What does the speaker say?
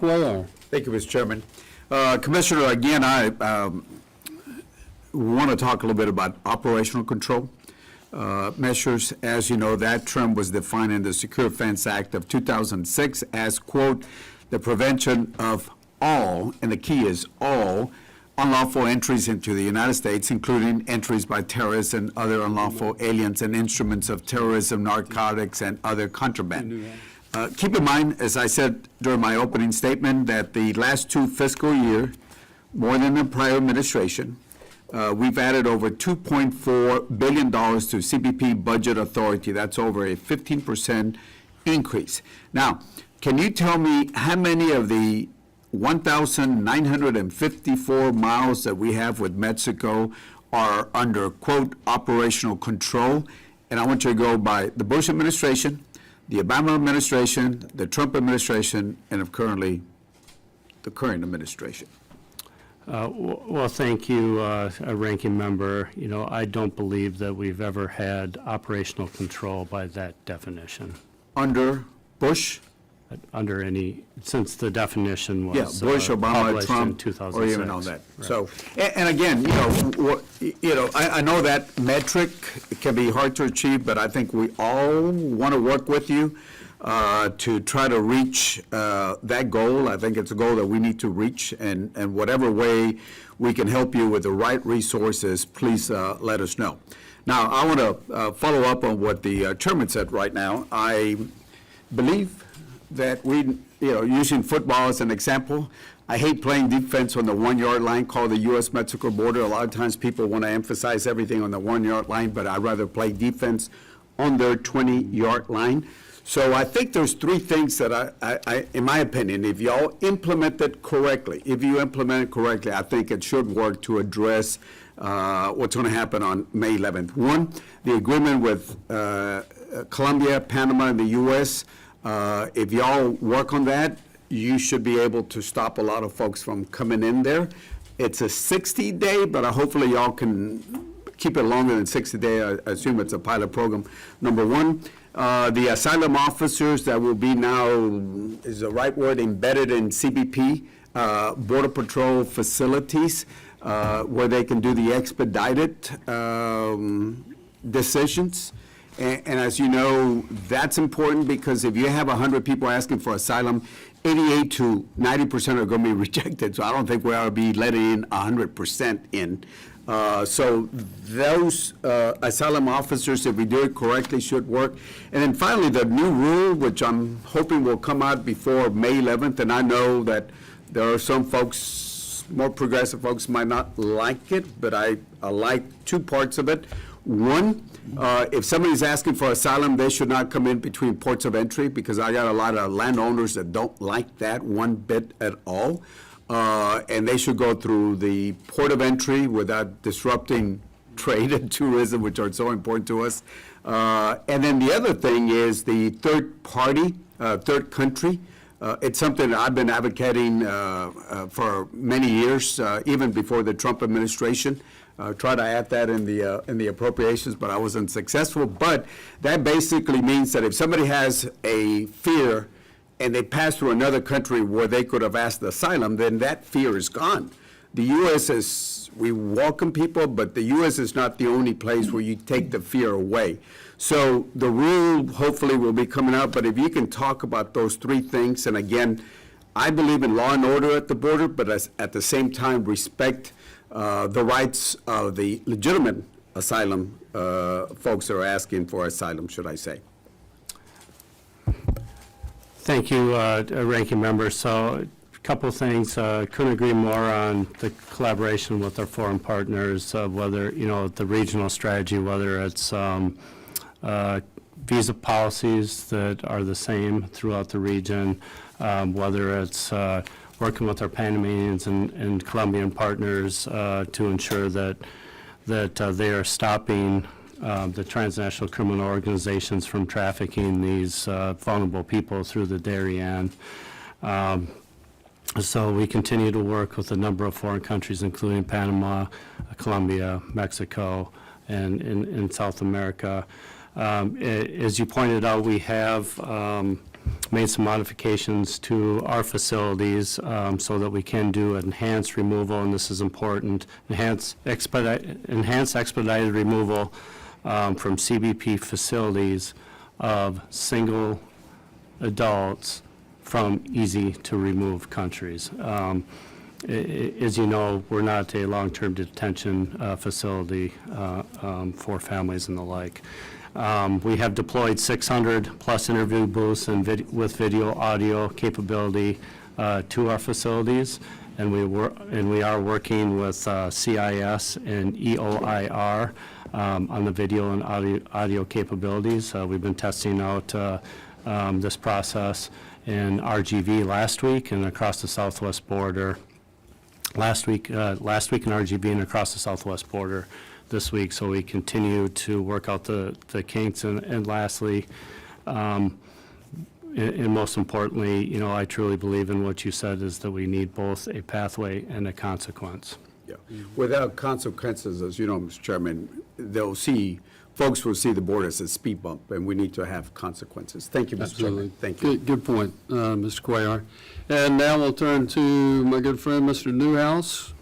Cuellar. Thank you, Mr. Chairman. Commissioner, again, I want to talk a little bit about operational control measures. As you know, that term was defined in the Secure Fence Act of 2006 as, quote, the prevention of all, and the key is all, unlawful entries into the United States, including entries by terrorists and other unlawful aliens and instruments of terrorism, narcotics, and other contraband. Keep in mind, as I said during my opening statement, that the last 2 fiscal years, more than the prior administration, we've added over $2.4 billion to CPB budget authority. That's over a 15% increase. Now, can you tell me how many of the 1,954 miles that we have with Mexico are under, quote, operational control? And I want you to go by the Bush administration, the Obama administration, the Trump administration, and of currently the current administration. Well, thank you, Ranking Member. You know, I don't believe that we've ever had operational control by that definition. Under Bush? Under any, since the definition was Bush, Obama, published Trump, in 2006. or even on that. Right. So, and again, I know that metric can be hard to achieve, but I think we all want to work with you to try to reach that goal. I think it's a goal that we need to reach, and whatever way we can help you with the right resources, please let us know. Now, I want to follow up on what the chairman said right now. I believe that we, using football as an example, I hate playing defense on the 1-yard line called the U.S.-Mexico border. A lot of times people want to emphasize everything on the 1-yard line, but I'd rather play defense on their 20-yard line. So I think there's 3 things that I in my opinion, if y'all implement it correctly, I think it should work to address what's going to happen on May 11th. 1, the agreement with Colombia, Panama, and the U.S., if y'all work on that, you should be able to stop a lot of folks from coming in there. It's a 60-day, but hopefully y'all can keep it longer than 60 days. I assume it's a pilot program. Number 1, the asylum officers that will be now, is the right word, embedded in CBP, Border Patrol facilities, where they can do the expedited decisions. And as you know, that's important because if you have 100 people asking for asylum, 88 to 90% are going to be rejected. So I don't think we ought to be letting in 100% in. So those asylum officers, if we do it correctly, should work. And then finally, the new rule, which I'm hoping will come out before May 11th, and I know that there are some folks, more progressive folks, might not like it, but I like 2 parts of it. 1, if somebody's asking for asylum, they should not come in between ports of entry, because I got a lot of landowners that don't like that one bit at all. And they should go through the port of entry without disrupting trade and tourism, which are so important to us. And then the other thing is the third party, third country. It's something that I've been advocating for many years, even before the Trump administration. Tried to add that in the appropriations, but I wasn't successful. But that basically means that if somebody has a fear and they pass through another country where they could have asked asylum, then that fear is gone. The U.S. we welcome people, but the U.S. is not the only place where you take the fear away. So the rule hopefully will be coming out, but if you can talk about those 3 things, and again, I believe in law and order at the border, but at the same time respect the rights of the legitimate asylum folks that are asking for asylum, should I say. Thank you, Ranking Member. So a couple of things. Couldn't agree more on the collaboration with our foreign partners, whether, the regional strategy, whether it's visa policies that are the same throughout the region, whether it's working with our Panamanians and Colombian partners to ensure that they are stopping the transnational criminal organizations from trafficking these vulnerable people through the Darien. So we continue to work with a number of foreign countries, including Panama, Colombia, Mexico, and in South America. As you pointed out, we have made some modifications to our facilities so that we can do enhanced removal, and this is important, enhanced expedited removal from CBP facilities of single adults from easy-to-remove countries. As you know, we're not a long-term detention facility for families and the like. We have deployed 600-plus interview booths and with video audio capability to our facilities, and we are working with CIS and EOIR on the video and audio capabilities. We've been testing out this process in RGV last week and across the southwest border. Last week in RGV and across the southwest border this week, so we continue to work out the kinks. And lastly, and most importantly, you know, I truly believe in what you said, is that we need both a pathway and a consequence. Yeah. Without consequences, as you know, Mr. Chairman, folks will see the board as a speed bump, and we need to have consequences. Thank you, Mr. Chairman. Thank you. Good point, Mr. Cuellar. And now we'll turn to my good friend, Mr. Newhouse.